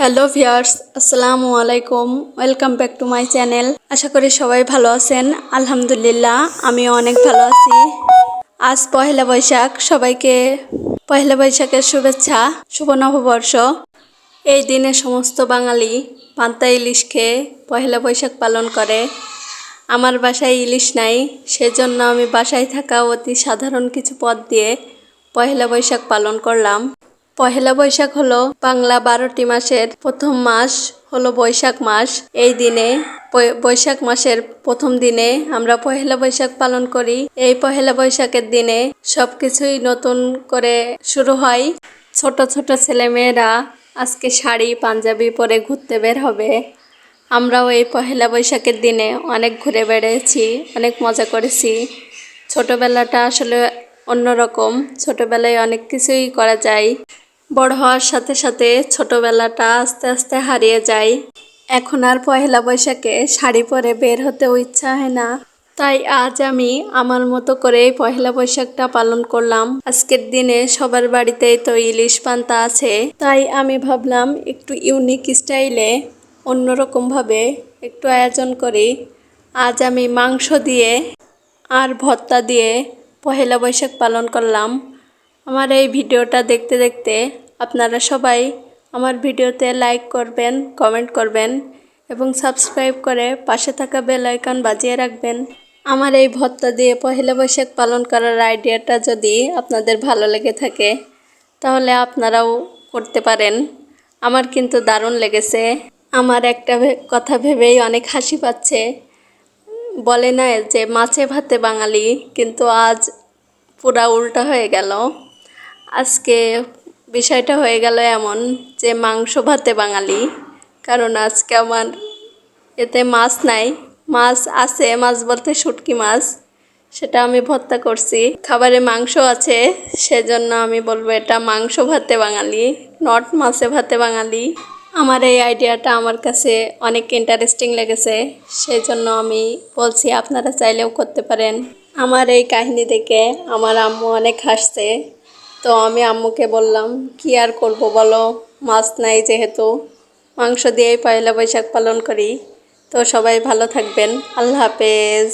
Hello viewers, আসসালামু আলাইকুম। Welcome back to my channel. আশা করি সবাই ভালো আছেন। আলহামদুলিল্লাহ, আমিও অনেক ভালো আছি। আজ পহেলা বৈশাখ, সবাইকে পহেলা বৈশাখের শুভেচ্ছা, শুভ নববর্ষ। এই দিনে সমস্ত বাঙালি পান্তা ইলিশ খেয়ে পহেলা বৈশাখ পালন করে। আমার বাসায় ইলিশ নাই, সেজন্য আমি বাসায় থাকা অতি সাধারণ কিছু পদ দিয়ে পহেলা বৈশাখ পালন করলাম। পহেলা বৈশাখ হলো বাংলা 12টি মাসের প্রথম মাস, হলো বৈশাখ মাস। এই দিনে বৈশাখ মাসের প্রথম দিনে আমরা পহেলা বৈশাখ পালন করি। এই পহেলা বৈশাখের দিনে সবকিছুই নতুন করে শুরু হয়। ছোট ছোট ছেলেমেয়েরা আজকে শাড়ি পাঞ্জাবি পরে ঘুরতে বের হবে। আমরাও এই পহেলা বৈশাখের দিনে অনেক ঘুরে বেড়েছি, অনেক মজা করেছি। ছোটবেলাটা আসলে অন্যরকম। ছোটবেলায় অনেক কিছুই করা যায়। বড় হওয়ার সাথে সাথে ছোটবেলাটা আস্তে আস্তে হারিয়ে যায়। এখন আর পহেলা বৈশাখে শাড়ি পরে বের হতেও ইচ্ছা হয় না। তাই আজ আমি আমার মতো করে পহেলা বৈশাখটা পালন করলাম। আজকের দিনে সবার বাড়িতেই তো ইলিশ পান্তা আছে, তাই আমি ভাবলাম একটু ইউনিক স্টাইলে অন্যরকমভাবে একটু আয়োজন করি। আজ আমি মাংস দিয়ে আর ভর্তা দিয়ে পহেলা বৈশাখ পালন করলাম। আমার এই ভিডিওটা দেখতে দেখতে আপনারা সবাই আমার ভিডিওতে লাইক করবেন, কমেন্ট করবেন এবং সাবস্ক্রাইব করে পাশে থাকা বেল আইকন বাজিয়ে রাখবেন। আমার এই ভর্তা দিয়ে পহেলা বৈশাখ পালন করার আইডিয়াটা যদি আপনাদের ভালো লেগে থাকে তাহলে আপনারাও করতে পারেন। আমার কিন্তু দারুণ লেগেছে। আমার একটা কথা ভেবেই অনেক হাসি পাচ্ছে। বলে না যে মাছে ভাতে বাঙালি, কিন্তু আজ পুরা উল্টা হয়ে গেল। আজকে বিষয়টা হয়ে গেল এমন যে মাংস ভাতে বাঙালি। কারণ আজকে আমার এতে মাছ নাই, মাছ আছে, মাছ বলতে শুটকি মাছ, সেটা আমি ভর্তা করছি। খাবারে মাংস আছে, সেজন্য আমি বলবো এটা মাংস ভাতে বাঙালি, নট মাছে ভাতে বাঙালি। আমার এই আইডিয়াটা আমার কাছে অনেক ইন্টারেস্টিং লেগেছে, সেই জন্য আমি বলছি আপনারা চাইলেও করতে পারেন। আমার এই কাহিনী দেখে আমার আম্মু অনেক হাসছে। তো আমি আম্মুকে বললাম কি আর করব বলো, মাছ নাই যেহেতু, মাংস দিয়েই পয়লা বৈশাখ পালন করি। তো সবাই ভালো থাকবেন। আল্লাহ হাফেজ।